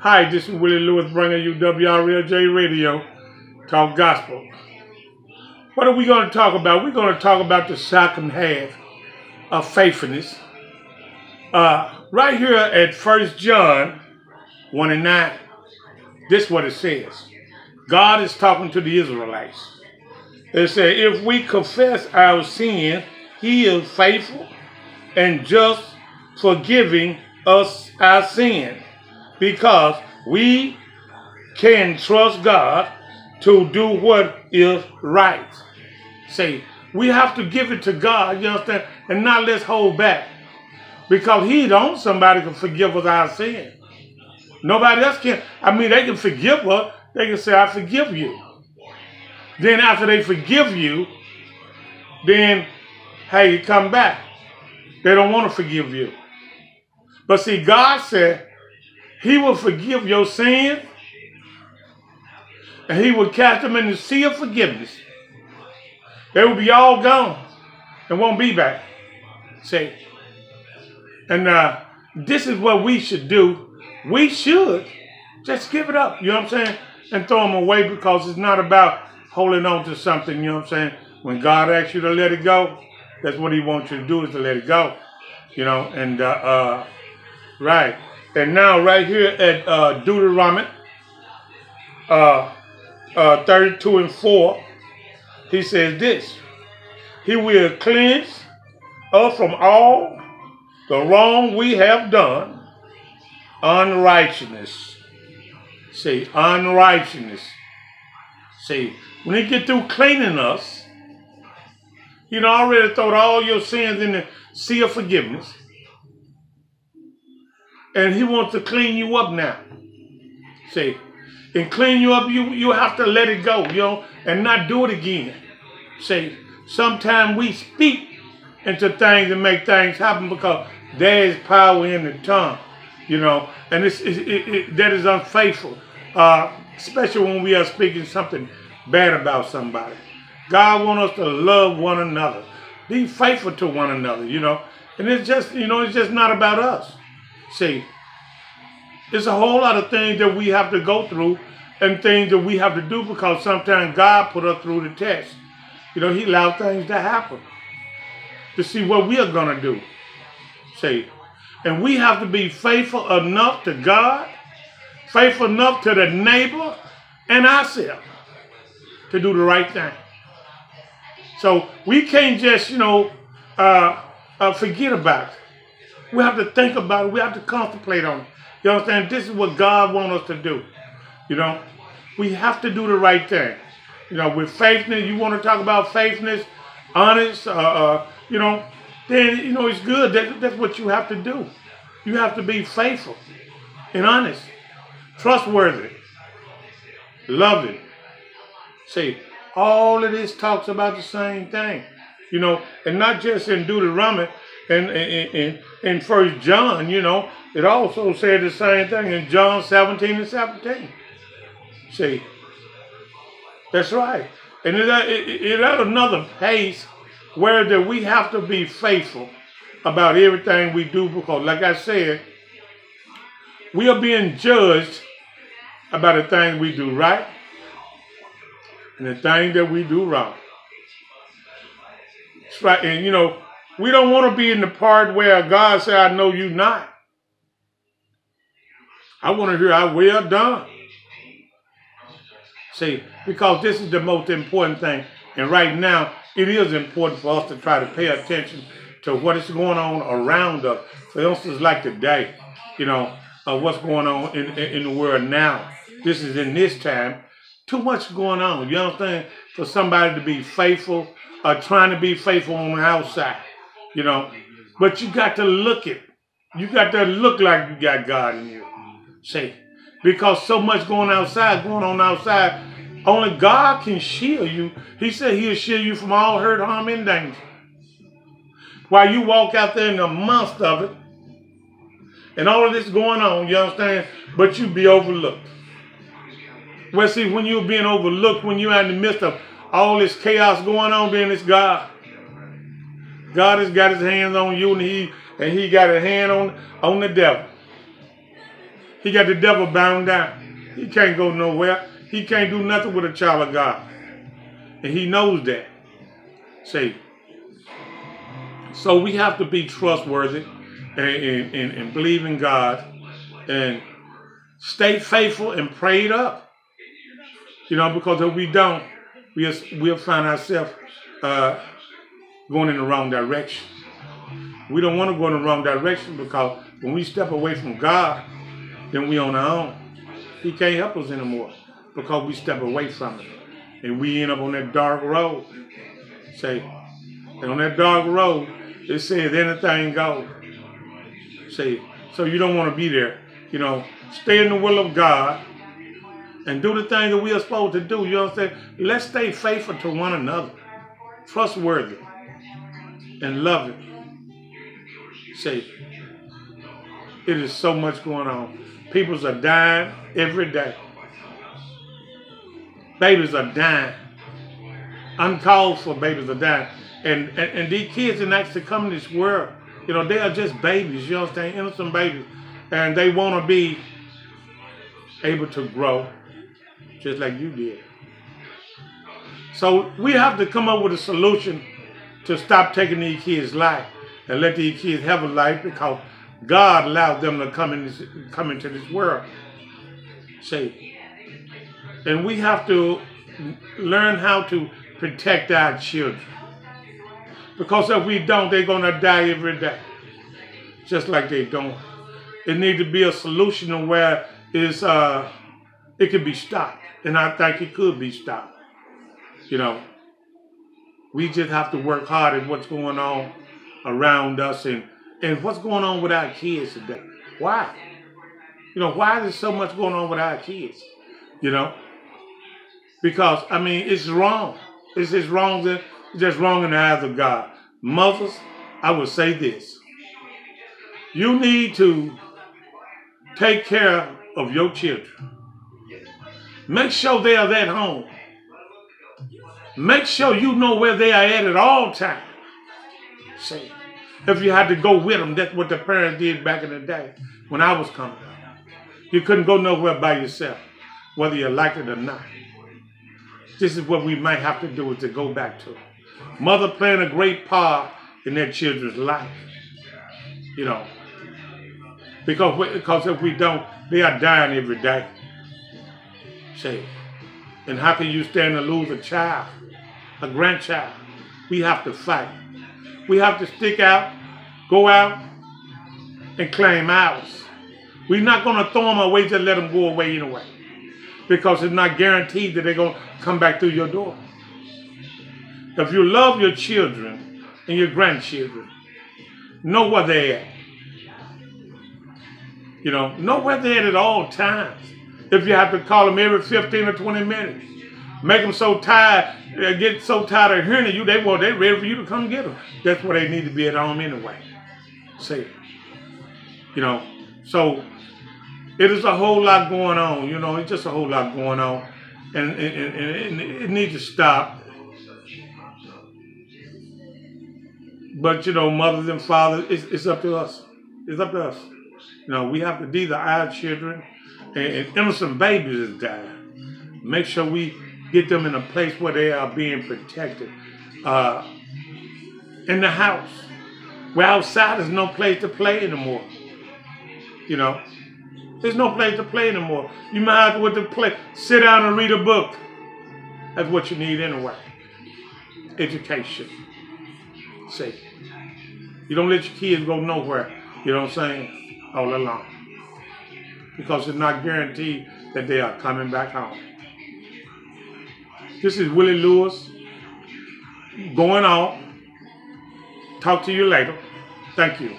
Hi, this is Willie Lewis bringing you WRLJ Radio, Talk Gospel. What are we going to talk about? We're going to talk about the second half of faithfulness. Right here at 1 John 1 and 9, this is what it says. God is talking to the Israelites. It said, if we confess our sin, he is faithful and just, forgiving us our sin, because we can trust God to do what is right. See, we have to give it to God, you understand, and not let's hold back. Because he don't somebody can forgive us our sin. Nobody else can. I mean, they can forgive us. They can say, I forgive you. Then after they forgive you, then, hey, you come back. They don't want to forgive you. But see, God said he will forgive your sin, and he will cast them in the sea of forgiveness. They will be all gone and won't be back. See? And this is what we should do. We should just give it up, you know what I'm saying? And throw them away, because it's not about holding on to something, you know what I'm saying? When God asks you to let it go, that's what he wants you to do, is to let it go. You know, and right. And now right here at Deuteronomy 32 and 4, he says this. He will cleanse us from all the wrong we have done, unrighteousness. See, unrighteousness. See, when he get through cleaning us, you know, already throw all your sins in the sea of forgiveness. And he wants to clean you up now. See, and clean you up, you have to let it go, you know, and not do it again. See, sometimes we speak into things and make things happen because there is power in the tongue, you know, and that is unfaithful, especially when we are speaking something bad about somebody. God wants us to love one another, be faithful to one another, you know, and it's just, you know, it's just not about us. See, it's a whole lot of things that we have to go through and things that we have to do, because sometimes God put us through the test. You know, he allowed things to happen to see what we are going to do. See, and we have to be faithful enough to God, faithful enough to the neighbor and ourselves to do the right thing. So we can't just, you know, forget about it. We have to think about it. We have to contemplate on it. You understand? This is what God wants us to do. You know, we have to do the right thing. You know, with faithfulness, you want to talk about faithfulness, honest, you know, then, you know, it's good. That's what you have to do. You have to be faithful and honest, trustworthy, loving. See, all of this talks about the same thing, you know, and not just in Deuteronomy and in 1 John, you know, it also said the same thing in John 17 and 17. See, that's right. And it at another pace where that we have to be faithful about everything we do, because like I said, we are being judged about the things we do right and the things that we do wrong. That's right. And you know, we don't want to be in the part where God said, I know you not. I want to hear, I well done. See, because this is the most important thing. And right now, it is important for us to try to pay attention to what is going on around us. For instance, like today, you know, what's going on in the world now. This is in this time. Too much going on. You understand? For somebody to be faithful, trying to be faithful on the outside, you know. But you got to look it. You got to look like you got God in you. See, because so much going on outside, only God can shield you. He said he'll shield you from all hurt, harm, and danger. While you walk out there in the midst of it, and all of this going on, you understand? But you be overlooked. Well, see, when you're being overlooked, when you're in the midst of all this chaos going on, then it's God. God has got his hands on you, and he got a hand on the devil. He got the devil bound down. He can't go nowhere. He can't do nothing with a child of God. And he knows that. See, so we have to be trustworthy and believe in God and stay faithful and prayed up. You know, because if we don't, we'll find ourselves going in the wrong direction. We don't want to go in the wrong direction because when we step away from God, then we on our own. He can't help us anymore because we step away from him. And we end up on that dark road. Say, and on that dark road, it says anything goes. Say, so you don't want to be there. You know, stay in the will of God and do the thing that we are supposed to do. You know what I'm saying? Let's stay faithful to one another, trustworthy, and loving. Say, it is so much going on. People are dying every day. Babies are dying. Uncalled for babies are dying. And these kids are actually coming to this world. You know, they are just babies, you understand? Innocent babies. And they want to be able to grow just like you did. So we have to come up with a solution to stop taking these kids' life and let these kids have a life because God allowed them to come into this world. See, and we have to learn how to protect our children. Because if we don't, they're going to die every day. Just like they don't. It needs to be a solution where it could be stopped. And I think it could be stopped. You know, we just have to work hard at what's going on around us and what's going on with our kids today. Why? You know, why is there so much going on with our kids? You know? Because, I mean, it's wrong. It's just wrong in the eyes of God. Mothers, I would say this. You need to take care of your children. Make sure they are at home. Make sure you know where they are at all times. See, if you had to go with them, that's what the parents did back in the day when I was coming up. You couldn't go nowhere by yourself, whether you like it or not. This is what we might have to do is to go back to. Mother playing a great part in their children's life. You know, because if we don't, they are dying every day. See, and how can you stand to lose a child, a grandchild? We have to fight. We have to stick out, go out, and claim ours. We're not going to throw them away, just let them go away anyway. Because it's not guaranteed that they're going to come back through your door. If you love your children and your grandchildren, know where they're at. You know where they're at all times. If you have to call them every 15 or 20 minutes, make them so tired, get so tired of hearing you, they're ready for you to come get them. That's where they need to be at home anyway. See, you know, so it is a whole lot going on. You know, it's just a whole lot going on, and it needs to stop. But you know, mothers and fathers, it's up to us. It's up to us. You know, we have to be our children, and innocent babies is dying. Make sure we get them in a place where they are being protected. In the house, where outside there's no place to play anymore. You know, there's no place to play anymore. You might have to play, sit down and read a book. That's what you need anyway. Education. See, you don't let your kids go nowhere. You know what I'm saying? All along. Because it's not guaranteed that they are coming back home. This is Willie Lewis going on. Talk to you later. Thank you.